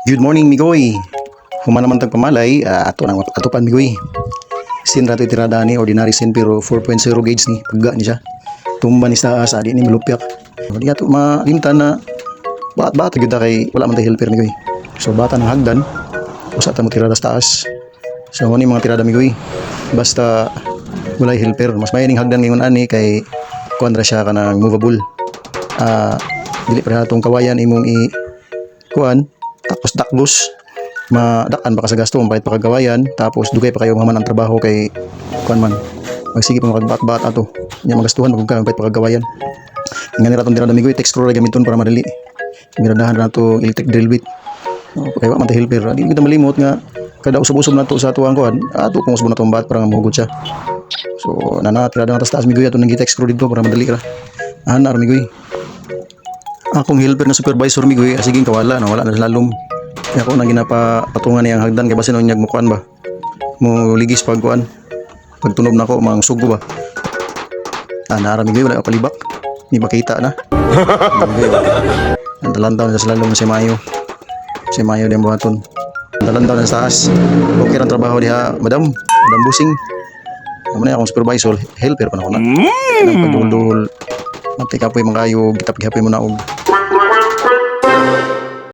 Good morning, Migoy. Human naman tag pamalay, ato pan Migoy. Sin rato tirada ni ordinary sin pero 4.0 gauge ni pagga ni siya. Tumba ni sa adi ni malupyak. Di ato malimtan na bata gyud kay wala man tay helper Migoy. So bata ng hagdan usa ta mo tirada sa taas. So mo ni mga tirada Migoy. Basta walay helper, mas mayining hagdan ngayon ani kay kuan ra siya kanang movable. Dili pa natong kawayan imong kuan tapos takbos madakan pa ka sa gasto pahit pa kagawayan tapos dugay pa kayo maman ang trabaho kay kuan man magsige pa magbat-bat ato nya magastuhan magud ka pahit pa kagawayan ngani raton dira damigoy texture gamiton para madali miradahan na to electric drill bit kay wa man ta helper di kita malimot nga kada usab-usab nato sa tuwang kuan ato kung usab nato bat para mahugod siya so nanatira na taas migoy ato nang gi-texture dito para madali ra anar migoy akong helper na supervisor migoy sige kawala na wala na lalom kaya ako nang ginapatungan niyang hagdan kay basin nyag mukuan ba mo ligis pag kuan pagtunob nako mang sugo ba nara migoy wala ka palibak ni makita na ang talantaw na sa lalom si Mayo din buhaton talantaw na sa taas okay ang trabaho diha madam busing amo na akong supervisor helper pa na ko na pagdul-dul magtikapoy mga kayo gitap-gihapoy mo na og